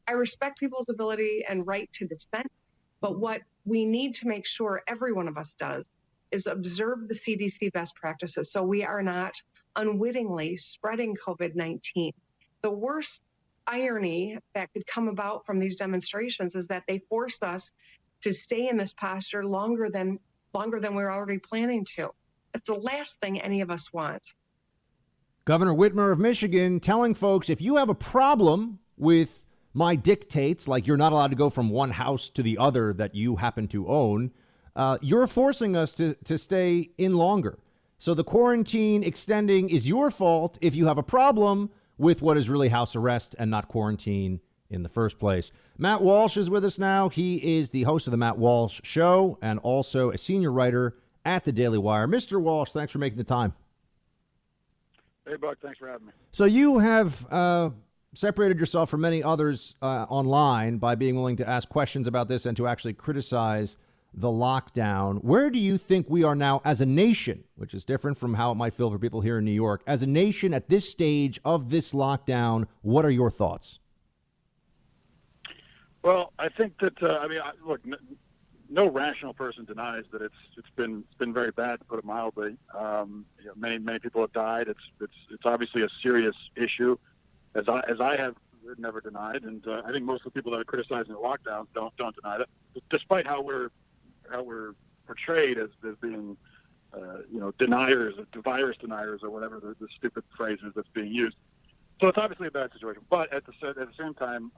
I respect people's ability and right to dissent, but what we need to make sure every one of us does is observe the CDC best practices so we are not unwittingly spreading COVID-19. The worst irony that could come about from these demonstrations is that they forced us to stay in this posture longer than we're already planning to. It's the last thing any of us want. Governor Whitmer of Michigan telling folks, if you have a problem with my dictates, like you're not allowed to go from one house to the other that you happen to own, you're forcing us to stay in longer. So the quarantine extending is your fault if you have a problem with what is really house arrest and not quarantine in the first place. Matt Walsh is with us now. He is the host of the Matt Walsh Show and also a senior writer at the Daily Wire. Mr. Walsh, thanks for making the time. Hey, Buck, thanks for having me. So you have separated yourself from many others online by being willing to ask questions about this and to actually criticize the lockdown. Where do you think we are now as a nation, which is different from how it might feel for people here in New York? As a nation at this stage of this lockdown, what are your thoughts? Well, I think that, look, no rational person denies that it's been very bad, to put it mildly. Many people have died. It's obviously a serious issue, as I have never denied, and I think most of the people that are criticizing the lockdowns don't deny that, despite how we're portrayed as being deniers, virus deniers, or whatever the stupid phrase is that's being used. So it's obviously a bad situation, but at the same time,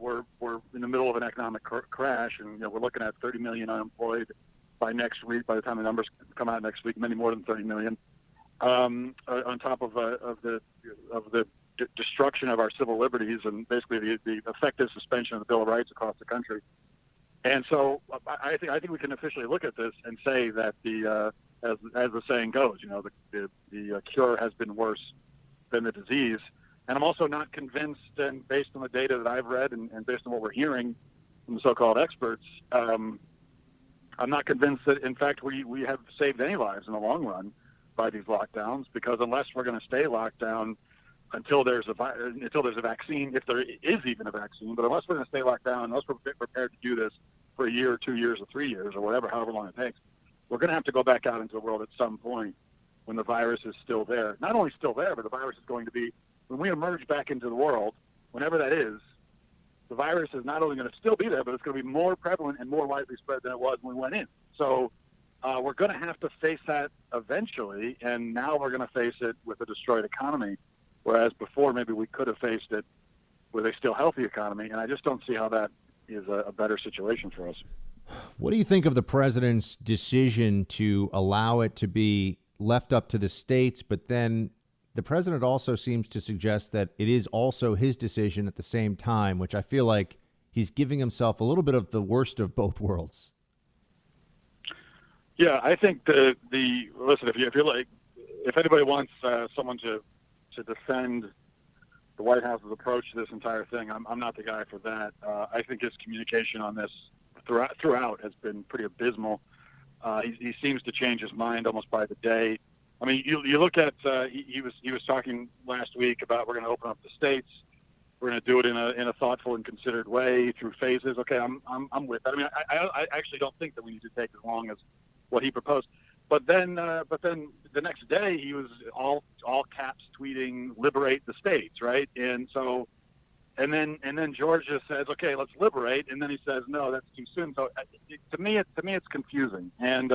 we're in the middle of an economic crash, and we're looking at 30 million unemployed by next week. By the time the numbers come out next week, many more than 30 million. On top of the destruction of our civil liberties and basically the effective suspension of the Bill of Rights across the country. And so I think we can officially look at this and say that as the saying goes, the cure has been worse than the disease. And I'm also not convinced, and based on the data that I've read and based on what we're hearing from the so-called experts, I'm not convinced that, in fact, we have saved any lives in the long run by these lockdowns, because unless we're going to stay locked down until there's a vaccine, if there is even a vaccine, but unless we're going to stay locked down, unless we're prepared to do this for a year or 2 years or 3 years or whatever, however long it takes, we're going to have to go back out into the world at some point when the virus is still there. Not only still there, but the virus is going to be, when we emerge back into the world, whenever that is, the virus is not only going to still be there, but it's going to be more prevalent and more widely spread than it was when we went in. So we're going to have to face that eventually, and now we're going to face it with a destroyed economy, whereas before maybe we could have faced it with a still healthy economy, and I just don't see how that is a better situation for us. What do you think of the president's decision to allow it to be left up to the states, but then the president also seems to suggest that it is also his decision at the same time, which I feel like he's giving himself a little bit of the worst of both worlds? Yeah, I think listen, if anybody wants someone to defend the White House's approach to this entire thing, I'm not the guy for that. I think his communication on this throughout has been pretty abysmal. He seems to change his mind almost by the day. I mean, you look at he was talking last week about we're going to open up the states. We're going to do it in a thoughtful and considered way through phases. Okay, I'm with that. I mean, I actually don't think that we need to take as long as what he proposed. But then the next day he was all caps tweeting "liberate the states," right? And so, and then Georgia says, "Okay, let's liberate," and then he says, "No, that's too soon." So to me, it's confusing, and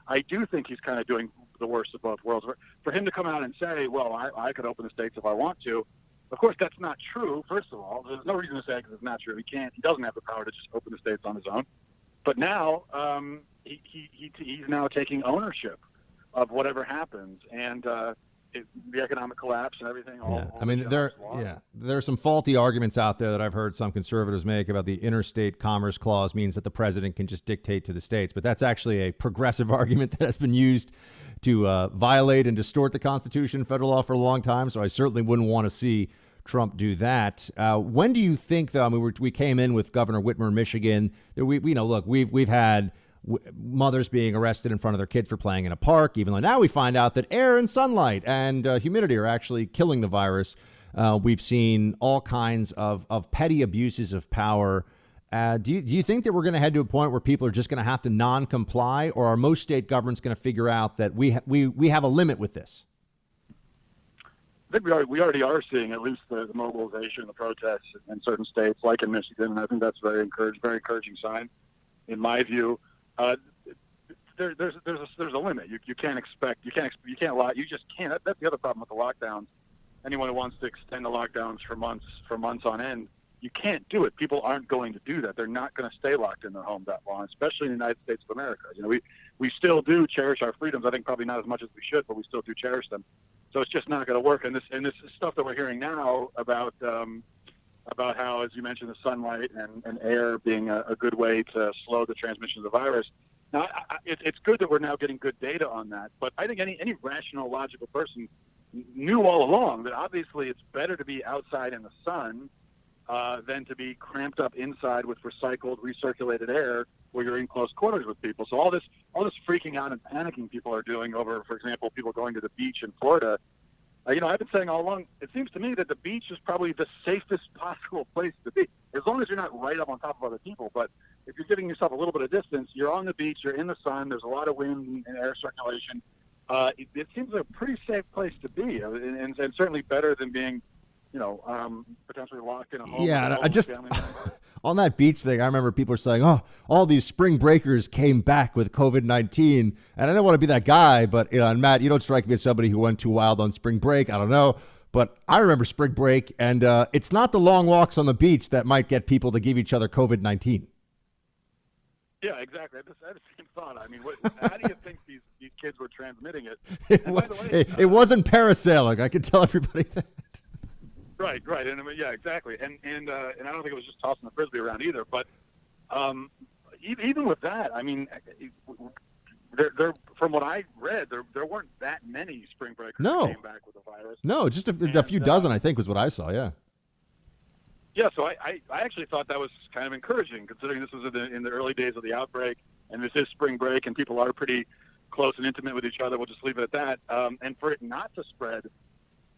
I do think he's kind of doing the worst of both worlds. For him to come out and say, "Well, I could open the states if I want to," of course that's not true. First of all, there's no reason to say because it's not true. He doesn't have the power to just open the states on his own. But now he's now taking ownership of whatever happens, and the economic collapse and everything. There are some faulty arguments out there that I've heard some conservatives make about the interstate commerce clause means that the president can just dictate to the states. But that's actually a progressive argument that has been used to violate and distort the Constitution and federal law for a long time. So I certainly wouldn't want to see Trump do that. When do you think, though? I mean, we came in with Governor Whitmer in Michigan. We've had mothers being arrested in front of their kids for playing in a park, even though now we find out that air and sunlight and humidity are actually killing the virus. We've seen all kinds of petty abuses of power. Do you think that we're going to head to a point where people are just going to have to non-comply, or are most state governments going to figure out that we have a limit with this? I think we already are seeing at least the mobilization, the protests in certain states, like in Michigan, and I think that's very encouraging sign, in my view. There's a limit. You can't lie. You just can't. That's the other problem with the lockdowns. Anyone who wants to extend the lockdowns for months on end, you can't do it. People aren't going to do that. They're not going to stay locked in their home that long, especially in the United States of America. We still do cherish our freedoms. I think probably not as much as we should, but we still do cherish them. So it's just not going to work. And this stuff that we're hearing now about how, as you mentioned, the sunlight and air being a good way to slow the transmission of the virus. Now, it's good that we're now getting good data on that. But I think any rational, logical person knew all along that obviously it's better to be outside in the sun than to be cramped up inside with recycled, recirculated air where you're in close quarters with people. So all this freaking out and panicking people are doing over, for example, people going to the beach in Florida. I've been saying all along, it seems to me that the beach is probably the safest possible place to be, as long as you're not right up on top of other people. But if you're giving yourself a little bit of distance, you're on the beach, you're in the sun, there's a lot of wind and air circulation. It seems like a pretty safe place to be, and certainly better than being, potentially locked in a home. Yeah, I just on that beach thing, I remember people were saying, "Oh, all these spring breakers came back with COVID-19," and I don't want to be that guy, but and Matt, you don't strike me as somebody who went too wild on spring break. I don't know, but I remember spring break, and it's not the long walks on the beach that might get people to give each other COVID-19. Yeah, exactly. I had the same thought. I mean, how do you think these kids were transmitting it? It wasn't parasailing. I can tell everybody that. Right, and I mean, yeah, exactly, and I don't think it was just tossing the frisbee around either. But even with that, I mean, there from what I read, there weren't that many spring breakers that came back with the virus. No, just a few dozen, I think, was what I saw. Yeah. Yeah, so I actually thought that was kind of encouraging, considering this was in the early days of the outbreak, and this is spring break, and people are pretty close and intimate with each other. We'll just leave it at that. And for it not to spread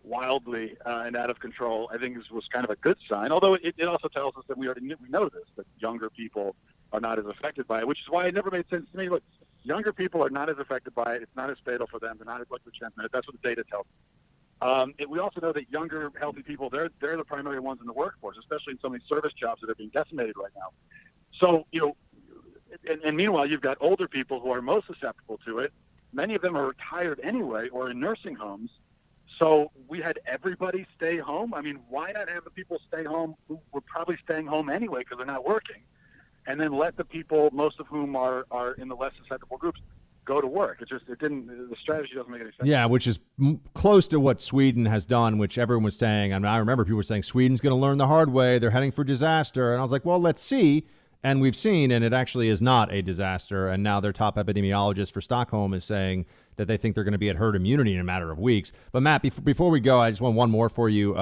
wildly and out of control, I think this was kind of a good sign. Although it also tells us that we know this, that younger people are not as affected by it, which is why it never made sense to me. Look, younger people are not as affected by it. It's not as fatal for them. They're not as likely to transmit it. That's what the data tells us. We also know that younger, healthy people, they're the primary ones in the workforce, especially in some of these service jobs that are being decimated right now. So, and meanwhile, you've got older people who are most susceptible to it. Many of them are retired anyway or in nursing homes. So we had everybody stay home. I mean, why not have the people stay home who were probably staying home anyway because they're not working, and then let the people, most of whom are in the less susceptible groups, go to work? The strategy doesn't make any sense. Yeah, which is close to what Sweden has done, which everyone was saying. I mean, I remember people were saying Sweden's going to learn the hard way. They're heading for disaster. And I was like, well, let's see. And we've seen, and it actually is not a disaster. And now their top epidemiologist for Stockholm is saying that they think they're going to be at herd immunity in a matter of weeks. But Matt, before we go, I just want one more for you.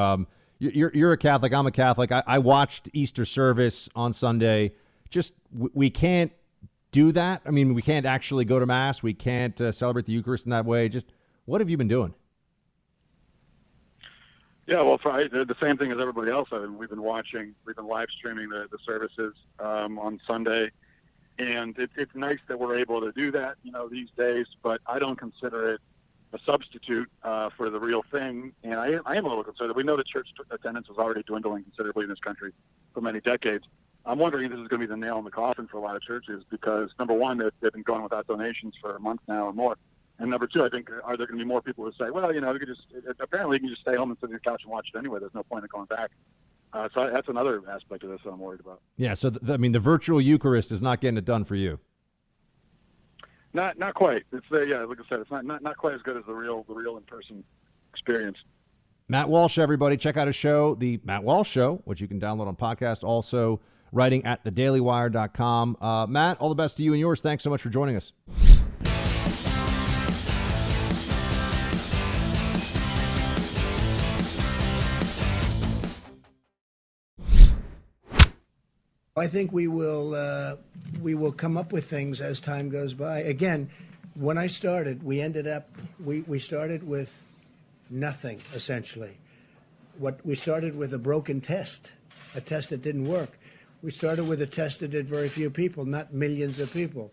You're a Catholic. I'm a Catholic. I watched Easter service on Sunday. Just we can't do that. I mean, we can't actually go to Mass. We can't celebrate the Eucharist in that way. Just what have you been doing? Yeah, well, the same thing as everybody else. We've been live streaming the services on Sunday, and it's nice that we're able to do that, these days. But I don't consider it a substitute for the real thing, and I am a little concerned. We know that church attendance is already dwindling considerably in this country for many decades. I'm wondering if this is going to be the nail in the coffin for a lot of churches because, number one, they've been going without donations for a month now or more. And number two, I think, are there going to be more people who say, well, apparently you can just stay home and sit on your couch and watch it anyway. There's no point in going back. So that's another aspect of this that I'm worried about. Yeah, so, the virtual Eucharist is not getting it done for you. Not quite. It's like I said, it's not quite as good as the real in-person experience. Matt Walsh, everybody, check out his show, The Matt Walsh Show, which you can download on podcast. Also, writing at thedailywire.com. Matt, all the best to you and yours. Thanks so much for joining us. I think we will come up with things as time goes by. Again, when I started, we started with nothing, essentially. We started with a broken test, a test that didn't work. We started with a test that did very few people, not millions of people.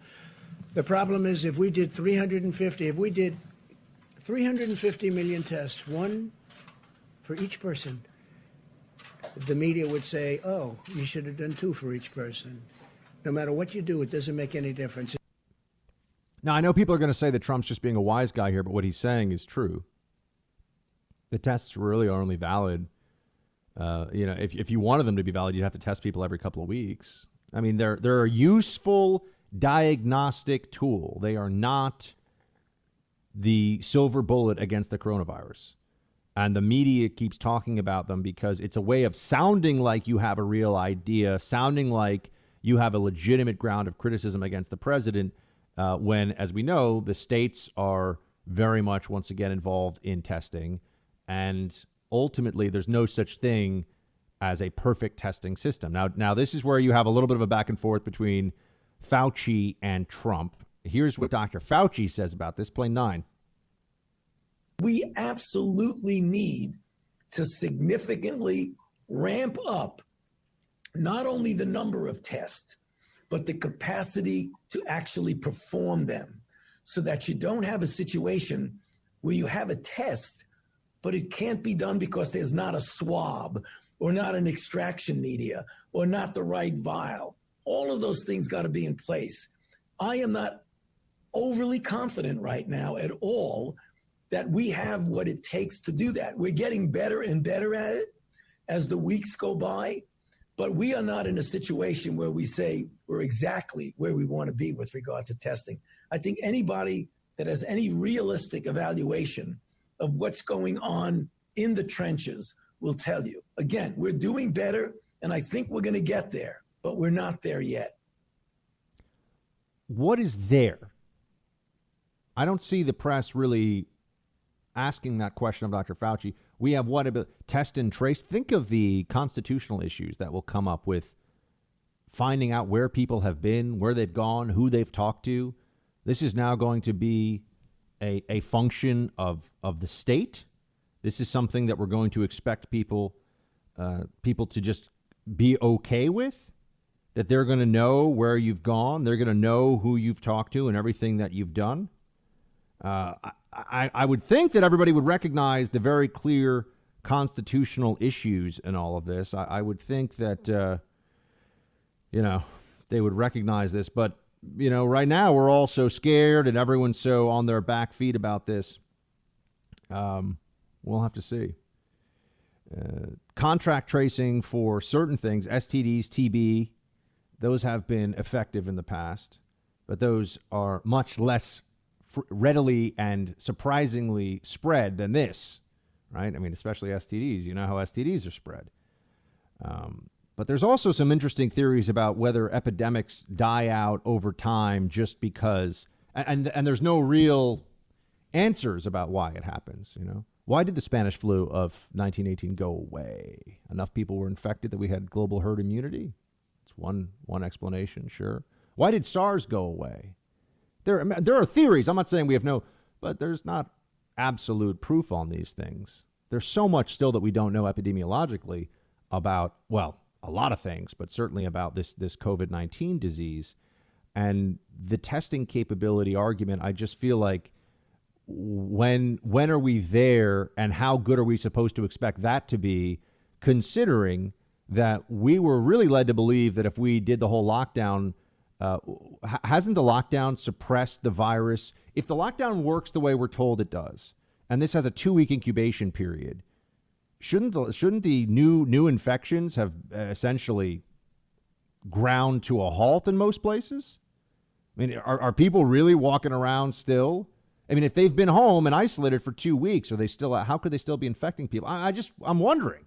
The problem is if we did 350 million tests, one for each person, the media would say, oh, you should have done two for each person. No matter what you do, it doesn't make any difference. Now, I know people are going to say that Trump's just being a wise guy here, but what he's saying is true. The tests really are only valid. If you wanted them to be valid, you'd have to test people every couple of weeks. I mean, they're a useful diagnostic tool. They are not the silver bullet against the coronavirus. And the media keeps talking about them because it's a way of sounding like you have a real idea, sounding like you have a legitimate ground of criticism against the president, when, as we know, the states are very much, once again, involved in testing. And ultimately, there's no such thing as a perfect testing system. Now, this is where you have a little bit of a back and forth between Fauci and Trump. Here's what Dr. Fauci says about this, play 9. We absolutely need to significantly ramp up not only the number of tests, but the capacity to actually perform them so that you don't have a situation where you have a test, but it can't be done because there's not a swab or not an extraction media or not the right vial. All of those things got to be in place. I am not overly confident right now at all that we have what it takes to do that. We're getting better and better at it as the weeks go by, but we are not in a situation where we say we're exactly where we want to be with regard to testing. I think anybody that has any realistic evaluation of what's going on in the trenches will tell you. Again, we're doing better, and I think we're going to get there, but we're not there yet. What is there? I don't see the press really asking that question of Dr. Fauci. We have what about test and trace? Think of the constitutional issues that will come up with finding out where people have been, where they've gone, who they've talked to. This is now going to be a function of the state. This is something that we're going to expect people to just be okay with, that they're going to know where you've gone. They're going to know who you've talked to and everything that you've done. I would think that everybody would recognize the very clear constitutional issues in all of this. I would think that, they would recognize this. But, right now we're all so scared and everyone's so on their back feet about this. We'll have to see. Contract tracing for certain things, STDs, TB, those have been effective in the past, but those are much less readily and surprisingly spread than this, right? I mean, especially STDs. You know how STDs are spread. But there's also some interesting theories about whether epidemics die out over time just because, and there's no real answers about why it happens, Why did the Spanish flu of 1918 go away? Enough people were infected that we had global herd immunity? It's one explanation, sure. Why did SARS go away? There are theories. I'm not saying we have but there's not absolute proof on these things. There's so much still that we don't know epidemiologically about, a lot of things, but certainly about this COVID-19 disease. And the testing capability argument, I just feel like when are we there and how good are we supposed to expect that to be, considering that we were really led to believe that if we did the whole lockdown, hasn't the lockdown suppressed the virus? If the lockdown works the way we're told it does, and this has a 2-week incubation period, shouldn't the new infections have essentially ground to a halt in most places? I mean, are people really walking around still? I mean, if they've been home and isolated for 2 weeks, are they still? How could they still be infecting people? I'm wondering.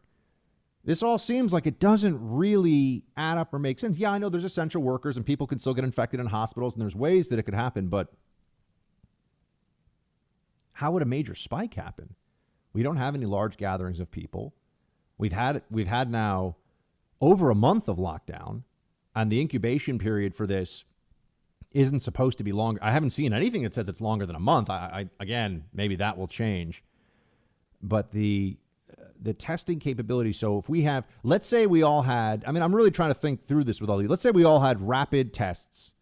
This all seems like it doesn't really add up or make sense. Yeah, I know there's essential workers and people can still get infected in hospitals and there's ways that it could happen, but how would a major spike happen? We don't have any large gatherings of people. We've had now over a month of lockdown, and the incubation period for this isn't supposed to be longer. I haven't seen anything that says it's longer than a month. Again, maybe that will change. But the the testing capability. So if we have, let's say we all had, I mean, I'm really trying to think through this with all of you. Let's say we all had rapid tests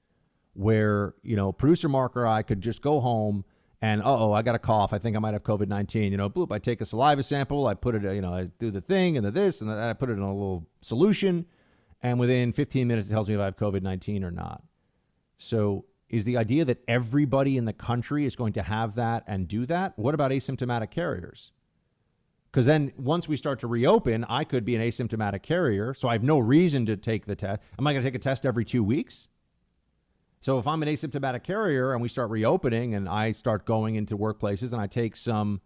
where, you know, producer Mark or I could just go home and, I got a cough. I think I might have COVID-19. You know, bloop, I take a saliva sample. I put it, you know, I do the thing and the this, and I put it in a little solution. And within 15 minutes, it tells me if I have COVID-19 or not. So is the idea that everybody in the country is going to have that and do that? What about asymptomatic carriers? Because then once we start to reopen, I could be an asymptomatic carrier. So I have no reason to take the test. Am I going to take a test every 2 weeks? So if I'm an asymptomatic carrier and we start reopening and I start going into workplaces and I take some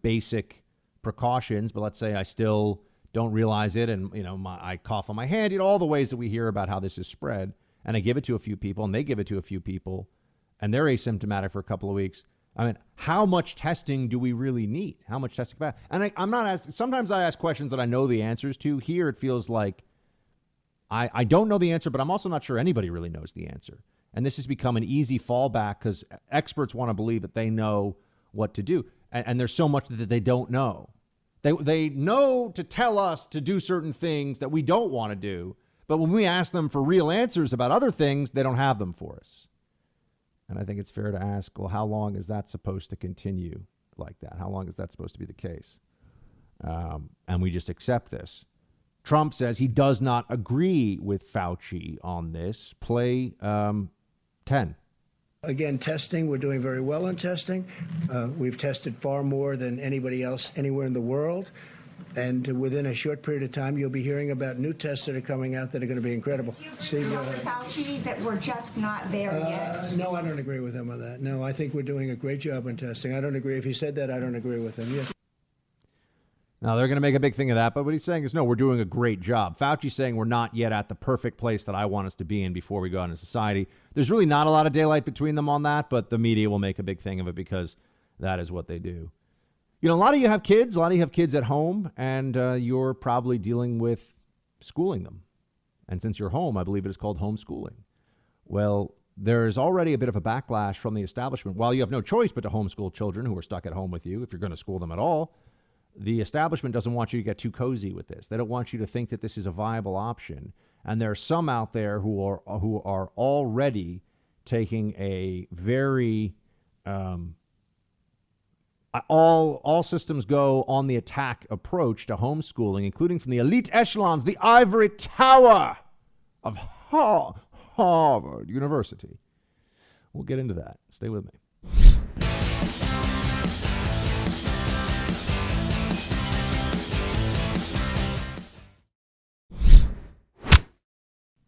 basic precautions, but let's say I still don't realize it and, you know, I cough on my hand, you know, all the ways that we hear about how this is spread, and I give it to a few people and they give it to a few people and they're asymptomatic for a couple of weeks. I mean, how much testing do we really need? How much testing? And I'm not asking, sometimes I ask questions that I know the answers to. Here it feels like I don't know the answer, but I'm also not sure anybody really knows the answer. And this has become an easy fallback because experts want to believe that they know what to do. And there's so much that they don't know. They know to tell us to do certain things that we don't want to do. But when we ask them for real answers about other things, they don't have them for us. And I think it's fair to ask, well, how long is that supposed to continue like that? How long is that supposed to be the case? And we just accept this. Trump says he does not agree with Fauci on this. Play 10. Again, testing, we're doing very well on testing. We've tested far more than anybody else anywhere in the world. And within a short period of time, you'll be hearing about new tests that are coming out that are going to be incredible. Do you agree with Fauci that we're just not there yet? No, I don't agree with him on that. No, I think we're doing a great job on testing. I don't agree. If he said that, I don't agree with him. Yes. Now, they're going to make a big thing of that, but what he's saying is, no, we're doing a great job. Fauci's saying we're not yet at the perfect place that I want us to be in before we go out into society. There's really not a lot of daylight between them on that, but the media will make a big thing of it because that is what they do. You know, a lot of you have kids. A lot of you have kids at home, and you're probably dealing with schooling them. And since you're home, I believe it is called homeschooling. Well, there is already a bit of a backlash from the establishment. While you have no choice but to homeschool children who are stuck at home with you, if you're going to school them at all, the establishment doesn't want you to get too cozy with this. They don't want you to think that this is a viable option. And there are some out there who are already taking a very all systems go on the attack approach to homeschooling, including from the elite echelons, the ivory tower of Harvard University. We'll get into that. Stay with me.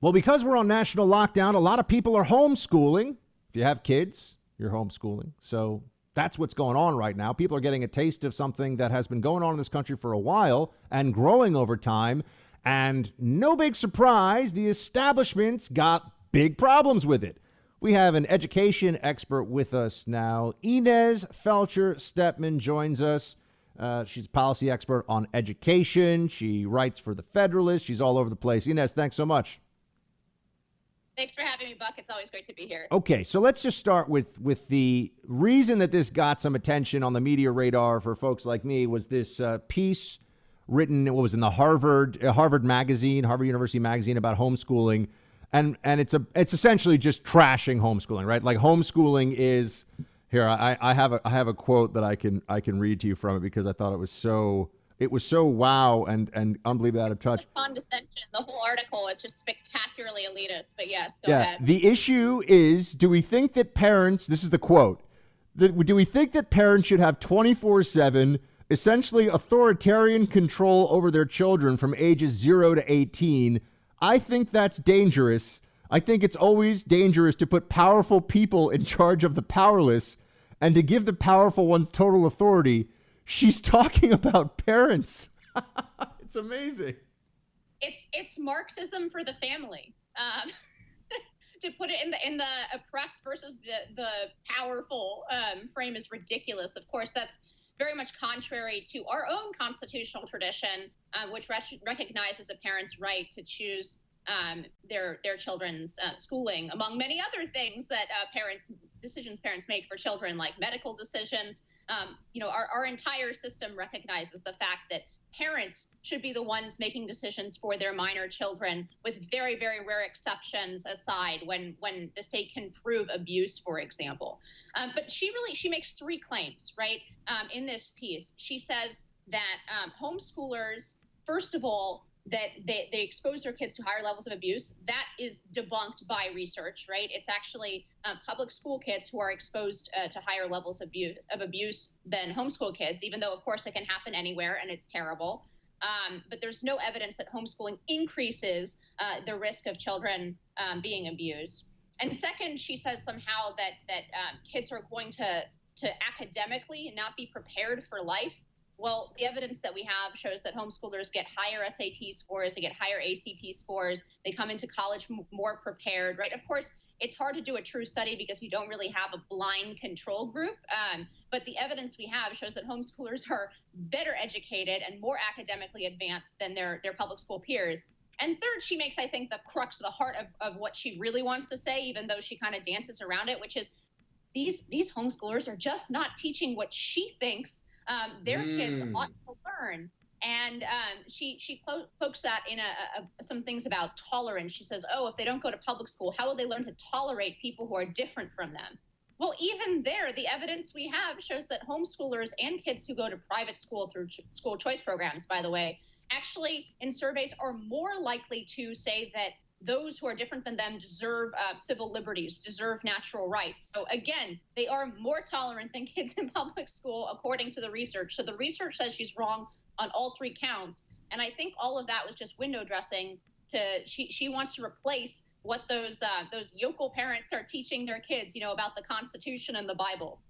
Well, because we're on national lockdown, a lot of people are homeschooling. If you have kids, you're homeschooling. So that's what's going on right now. People are getting a taste of something that has been going on in this country for a while and growing over time. And no big surprise, the establishment's got big problems with it. We have an education expert with us now. Inez Felcher-Stepman joins us. She's a policy expert on education. She writes for the Federalist. She's all over the place. Inez, thanks so much. Thanks for having me, Buck. It's always great to be here. Okay, so let's just start with the reason that this got some attention on the media radar for folks like me was this piece written, what was in the Harvard University magazine about homeschooling. And it's essentially just trashing homeschooling, right? Like homeschooling is here. I have a quote that I can read to you from it because I thought it was so wow and unbelievably out of touch. Condescension. The whole article is just spectacularly elitist. But yes, go ahead. The issue is, do we think that parents? This is the quote. Do we think that parents should have 24/7 essentially authoritarian control over their children from ages 0 to 18? I think that's dangerous. I think it's always dangerous to put powerful people in charge of the powerless and to give the powerful ones total authority. She's talking about parents. It's amazing. It's Marxism for the family. To put it in the oppressed versus the powerful frame is ridiculous. Of course, that's very much contrary to our own constitutional tradition, which recognizes a parent's right to choose their children's schooling, among many other things that parents make for children, like medical decisions. our entire system recognizes the fact that parents should be the ones making decisions for their minor children, with very, very rare exceptions aside when the state can prove abuse, for example. But she makes three claims, right, in this piece. She says that homeschoolers, first of all, that they expose their kids to higher levels of abuse. That is debunked by research, right? It's actually public school kids who are exposed to higher levels of abuse than homeschool kids, even though, of course, it can happen anywhere and it's terrible. But there's no evidence that homeschooling increases the risk of children being abused. And second, she says somehow that kids are going to academically not be prepared for life. Well, the evidence that we have shows that homeschoolers get higher SAT scores, they get higher ACT scores, they come into college more prepared, right? Of course, it's hard to do a true study because you don't really have a blind control group, but the evidence we have shows that homeschoolers are better educated and more academically advanced than their public school peers. And third, she makes, I think, the crux of the heart of what she really wants to say, even though she kind of dances around it, which is these homeschoolers are just not teaching what she thinks their kids ought to learn. And she cloaks that in some things about tolerance. She says, oh, if they don't go to public school, how will they learn to tolerate people who are different from them? Well, even there, the evidence we have shows that homeschoolers and kids who go to private school through school choice programs, by the way, actually in surveys are more likely to say that those who are different than them deserve civil liberties, deserve natural rights. So again, they are more tolerant than kids in public school, according to the research. So the research says she's wrong on all three counts. And I think all of that was just window dressing. She wants to replace what those yokel parents are teaching their kids, about the Constitution and the Bible.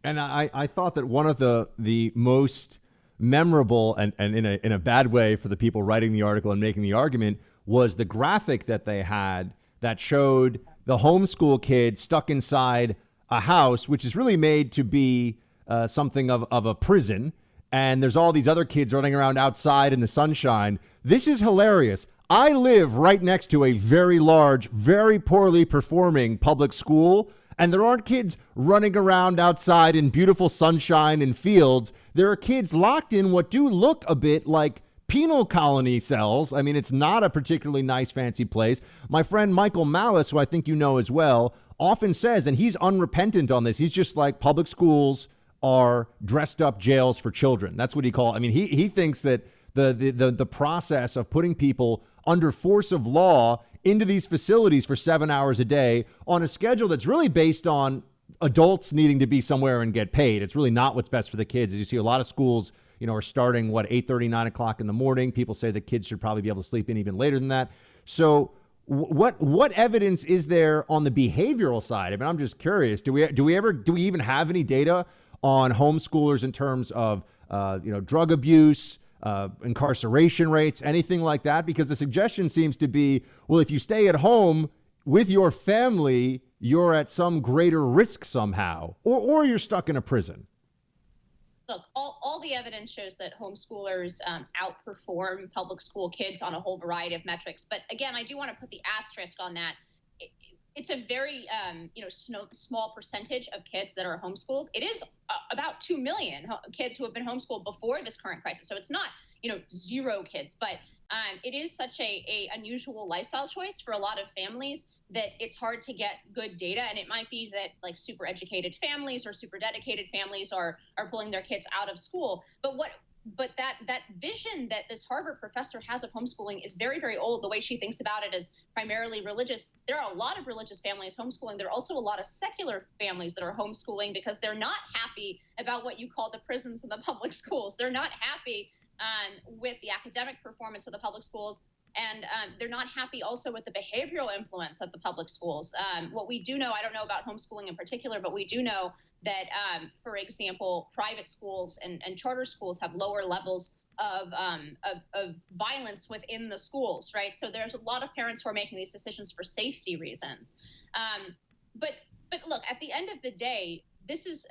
And I thought that one of the most memorable and in a bad way for the people writing the article and making the argument was the graphic that they had that showed the homeschool kid stuck inside a house, which is really made to be something of a prison. And there's all these other kids running around outside in the sunshine. This is hilarious. I live right next to a very large, very poorly performing public school, and there aren't kids running around outside in beautiful sunshine and fields. There are kids locked in what do look a bit like penal colony cells. I mean, it's not a particularly nice, fancy place. My friend Michael Malice, who I think you know as well, often says, and he's unrepentant on this, he's just like, public schools are dressed up jails for children. That's what he calls. I mean, he thinks that the process of putting people under force of law into these facilities for 7 hours a day on a schedule that's really based on adults needing to be somewhere and get paid. It's really not what's best for the kids. As you see, a lot of schools, are starting 8:30, 9 o'clock in the morning. People say that kids should probably be able to sleep in even later than that. So what evidence is there on the behavioral side? I mean, I'm just curious. Do we even have any data on homeschoolers in terms of drug abuse, incarceration rates, anything like that? Because the suggestion seems to be, well, if you stay at home with your family, you're at some greater risk somehow, or you're stuck in a prison. Look, all the evidence shows that homeschoolers outperform public school kids on a whole variety of metrics. But again, I do want to put the asterisk on that. It's a very small percentage of kids that are homeschooled. It is about 2 million kids who have been homeschooled before this current crisis. So it's not zero kids, but it is such a unusual lifestyle choice for a lot of families that it's hard to get good data. And it might be that super educated families or super dedicated families are pulling their kids out of school. But that vision that this Harvard professor has of homeschooling is very, very old. The way she thinks about it is primarily religious. There are a lot of religious families homeschooling. There are also a lot of secular families that are homeschooling because they're not happy about what you call the prisons in the public schools. They're not happy with the academic performance of the public schools. And they're not happy also with the behavioral influence of the public schools. What we do know, I don't know about homeschooling in particular, but we do know that, for example, private schools and charter schools have lower levels of violence within the schools, right? So there's a lot of parents who are making these decisions for safety reasons. But look, at the end of the day, this is.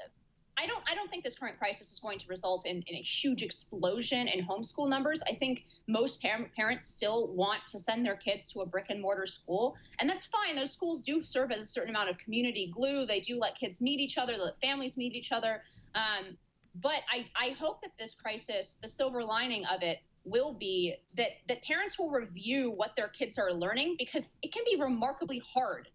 I don't think this current crisis is going to result in a huge explosion in homeschool numbers. I think most parents still want to send their kids to a brick and mortar school, and that's fine. Those schools do serve as a certain amount of community glue. They do let kids meet each other, let families meet each other. But I hope that this crisis, the silver lining of it, will be that parents will review what their kids are learning, because it can be remarkably hard.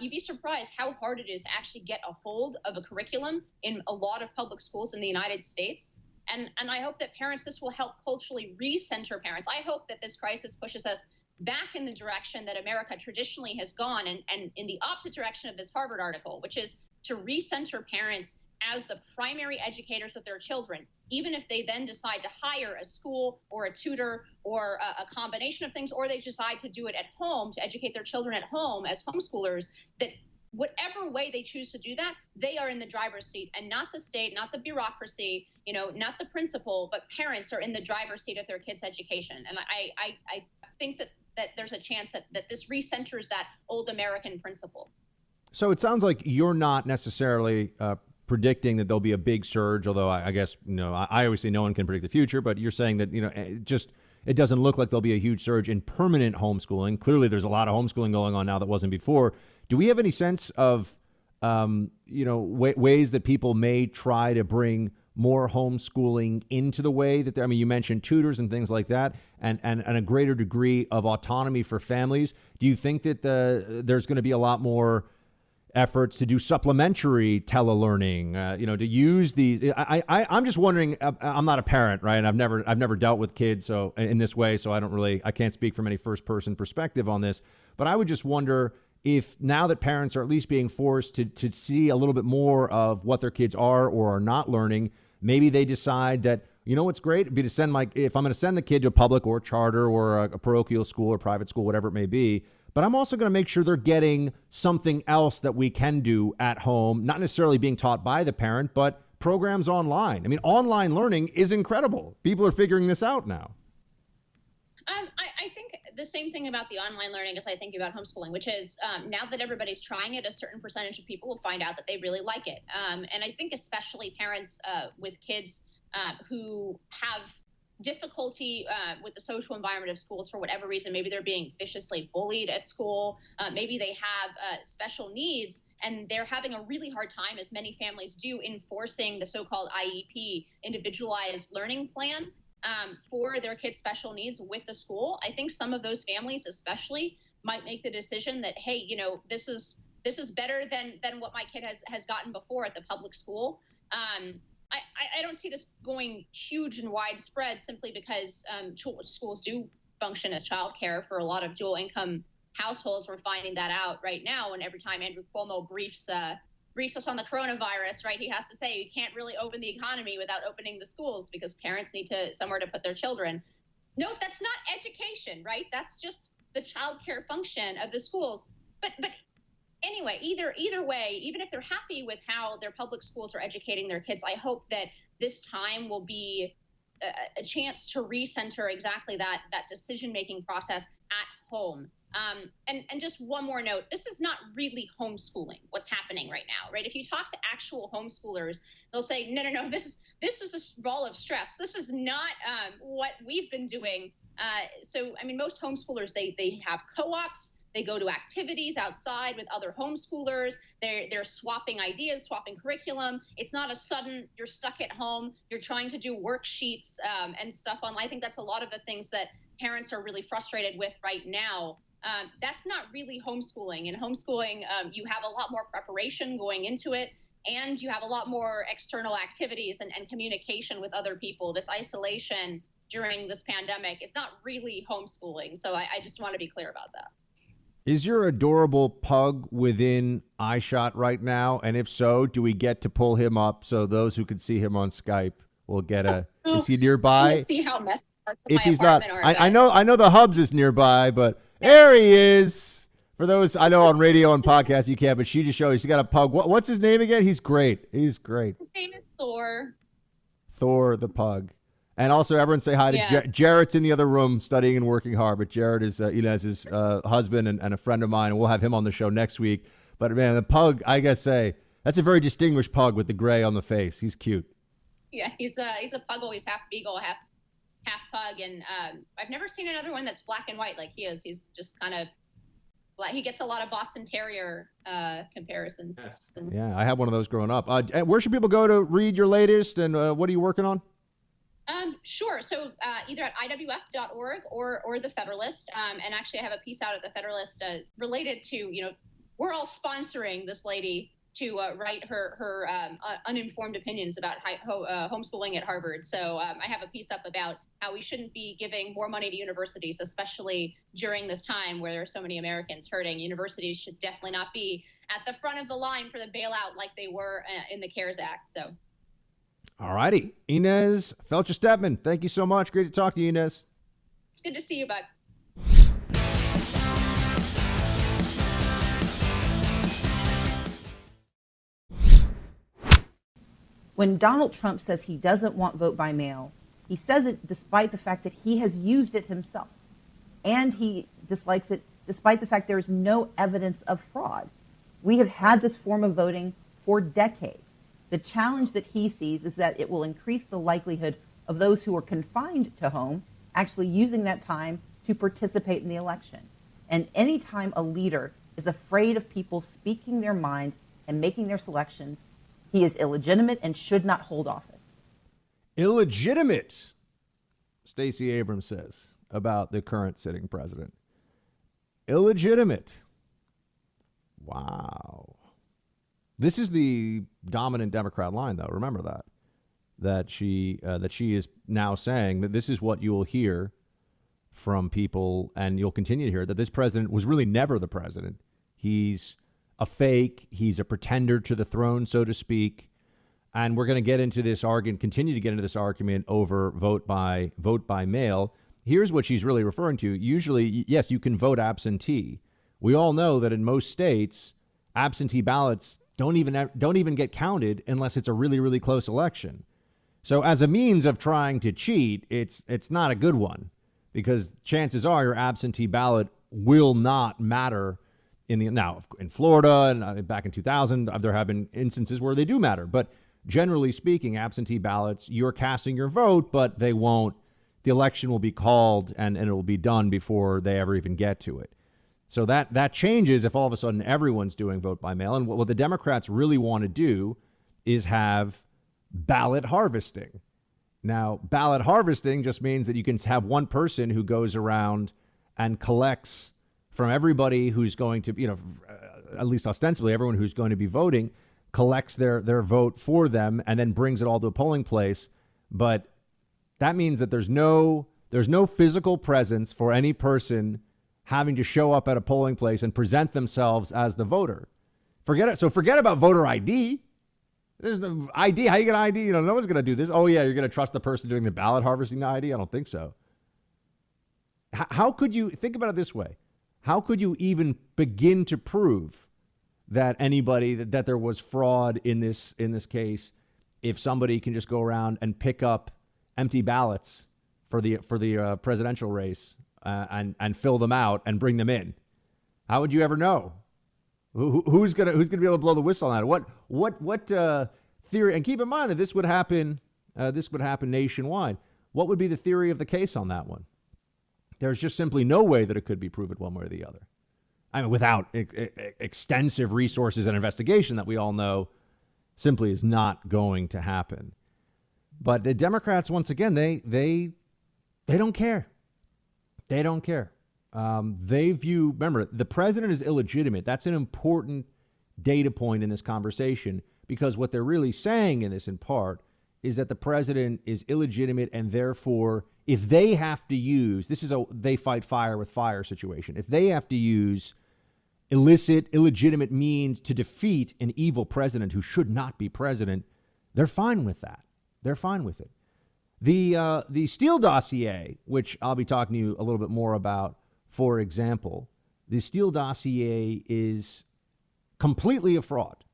You'd be surprised how hard it is to actually get a hold of a curriculum in a lot of public schools in the United States. And I hope that this will help culturally recenter parents. I hope that this crisis pushes us back in the direction that America traditionally has gone, and in the opposite direction of this Harvard article, which is to recenter parents as the primary educators of their children, even if they then decide to hire a school or a tutor or a combination of things, or they decide to do it at home, to educate their children at home as homeschoolers, that whatever way they choose to do that, they are in the driver's seat, and not the state, not the bureaucracy, not the principal, but parents are in the driver's seat of their kids' education. And I think that there's a chance that this recenters that old American principle. So it sounds like you're not necessarily predicting that there'll be a big surge, although I guess, I always say no one can predict the future, but you're saying that, it doesn't look like there'll be a huge surge in permanent homeschooling. Clearly, there's a lot of homeschooling going on now that wasn't before. Do we have any sense of, ways that people may try to bring more homeschooling into the way that you mentioned tutors and things like that, and a greater degree of autonomy for families? Do you think that there's going to be a lot more efforts to do supplementary telelearning, to use these? I'm just wondering, I'm not a parent, right? And I've never dealt with kids so in this way, so I can't speak from any first person perspective on this, but I would just wonder if now that parents are at least being forced to see a little bit more of what their kids are or are not learning, maybe they decide that, what's great would be to send if I'm going to send the kid to a public or charter or a parochial school or private school, whatever it may be, but I'm also going to make sure they're getting something else that we can do at home, not necessarily being taught by the parent, but programs online. Online learning is incredible. People are figuring this out now. I think the same thing about the online learning as I think about homeschooling, which is now that everybody's trying it, a certain percentage of people will find out that they really like it. And I think especially parents with kids who have difficulty with the social environment of schools for whatever reason. Maybe they're being viciously bullied at school. Maybe they have special needs, and they're having a really hard time, as many families do, enforcing the so-called IEP, individualized learning plan, for their kids' special needs with the school. I think some of those families especially might make the decision that, hey, this is better than what my kid has gotten before at the public school. I don't see this going huge and widespread simply because schools do function as childcare for a lot of dual income households. We're finding that out right now. And every time Andrew Cuomo briefs us on the coronavirus, right, he has to say you can't really open the economy without opening the schools because parents need somewhere to put their children. No, that's not education, right? That's just the childcare function of the schools. But anyway, either way, even if they're happy with how their public schools are educating their kids, I hope that this time will be a chance to recenter exactly that decision-making process at home. And just one more note, this is not really homeschooling, what's happening right now, right? If you talk to actual homeschoolers, they'll say, no, this is a ball of stress. This is not what we've been doing. So, most homeschoolers, they have co-ops. They go to activities outside with other homeschoolers. They're swapping ideas, swapping curriculum. It's not a sudden you're stuck at home. You're trying to do worksheets and stuff online. I think that's a lot of the things that parents are really frustrated with right now. That's not really homeschooling. In homeschooling, you have a lot more preparation going into it, and you have a lot more external activities and communication with other people. This isolation during this pandemic is not really homeschooling. So I just want to be clear about that. Is your adorable pug within eyeshot right now? And if so, do we get to pull him up so those who can see him on Skype will get is he nearby? See how messy if he's not, I know the Hubs is nearby, but there he is. For those, I know on radio and podcasts you can't, but she just showed he's got a pug. What's his name again? He's great. His name is Thor. Thor the pug. And also, everyone say hi to Jarrett's in the other room studying and working hard. But Jarrett is, has his husband and a friend of mine, and we'll have him on the show next week. But man, the pug, I gotta say, that's a very distinguished pug with the gray on the face. He's cute. Yeah, he's a puggle. He's half beagle, half pug, and I've never seen another one that's black and white like he is. He's just kind of he gets a lot of Boston Terrier comparisons. Yeah, I had one of those growing up. Where should people go to read your latest, and what are you working on? Sure. So either at iwf.org or the Federalist. And actually, I have a piece out at the Federalist related to, we're all sponsoring this lady to write her uninformed opinions about homeschooling at Harvard. So I have a piece up about how we shouldn't be giving more money to universities, especially during this time where there are so many Americans hurting. Universities should definitely not be at the front of the line for the bailout like they were in the CARES Act. So. All righty. Inez Felcher-Stepman, thank you so much. Great to talk to you, Inez. It's good to see you, Buck. When Donald Trump says he doesn't want vote by mail, he says it despite the fact that he has used it himself. And he dislikes it despite the fact there is no evidence of fraud. We have had this form of voting for decades. The challenge that he sees is that it will increase the likelihood of those who are confined to home actually using that time to participate in the election. And anytime a leader is afraid of people speaking their minds and making their selections, he is illegitimate and should not hold office. Illegitimate, Stacey Abrams says about the current sitting president. Illegitimate. Wow. This is the dominant Democrat line, though. Remember that she is now saying that this is what you will hear from people, and you'll continue to hear that this president was really never the president. He's a fake. He's a pretender to the throne, so to speak. And we're going to get into this argument, continue to get into this argument over vote by mail. Here's what she's really referring to. Usually, yes, you can vote absentee. We all know that in most states, absentee ballots don't even get counted unless it's a really, really close election. So as a means of trying to cheat, it's not a good one, because chances are your absentee ballot will not matter now in Florida and back in 2000, there have been instances where they do matter. But generally speaking, absentee ballots, you're casting your vote, but the election will be called and it will be done before they ever even get to it. So that changes if all of a sudden everyone's doing vote by mail. And what the Democrats really want to do is have ballot harvesting. Now, ballot harvesting just means that you can have one person who goes around and collects from everybody who's going to, at least ostensibly everyone who's going to be voting, collects their vote for them and then brings it all to a polling place. But that means that there's no physical presence for any person having to show up at a polling place and present themselves as the voter. Forget it. So forget about voter ID. There's the ID. How you get ID? No one's going to do this. Oh, yeah, you're going to trust the person doing the ballot harvesting ID? I don't think so. How could you think about it this way? How could you even begin to prove that that there was fraud in this case if somebody can just go around and pick up empty ballots for the presidential race and fill them out and bring them in? How would you ever know? Who's gonna be able to blow the whistle on that? What theory? And keep in mind that this would happen nationwide. What would be the theory of the case on that one? There's just simply no way that it could be proven one way or the other. I mean, without extensive resources and investigation that we all know simply is not going to happen. But the Democrats, once again, they don't care. They don't care. Remember, the president is illegitimate. That's an important data point in this conversation, because what they're really saying in this, in part, is that the president is illegitimate, and therefore, if they have to use, this is a they fight fire with fire situation. If they have to use illicit, illegitimate means to defeat an evil president who should not be president, they're fine with that. They're fine with it. The Steele dossier, which I'll be talking to you a little bit more about, for example, the Steele dossier is completely a fraud.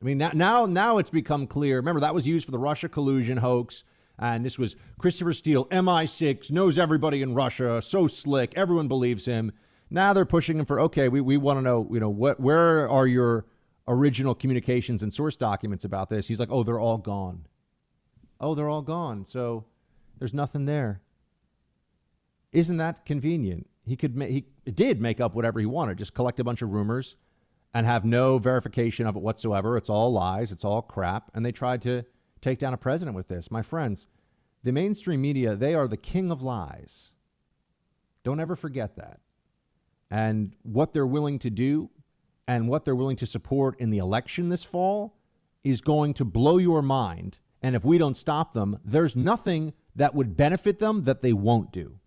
I mean, now it's become clear. Remember, that was used for the Russia collusion hoax. And this was Christopher Steele, MI6, knows everybody in Russia, so slick, everyone believes him. Now they're pushing him for, okay, we want to know, where are your original communications and source documents about this? He's like, oh, they're all gone. Oh, they're all gone. So there's nothing there. Isn't that convenient? he did make up whatever he wanted, just collect a bunch of rumors and have no verification of it whatsoever. It's all lies. It's all crap. And they tried to take down a president with this. My friends, the mainstream media, they are the king of lies. Don't ever forget that. And what they're willing to do and what they're willing to support in the election this fall is going to blow your mind. And if we don't stop them, there's nothing that would benefit them that they won't do.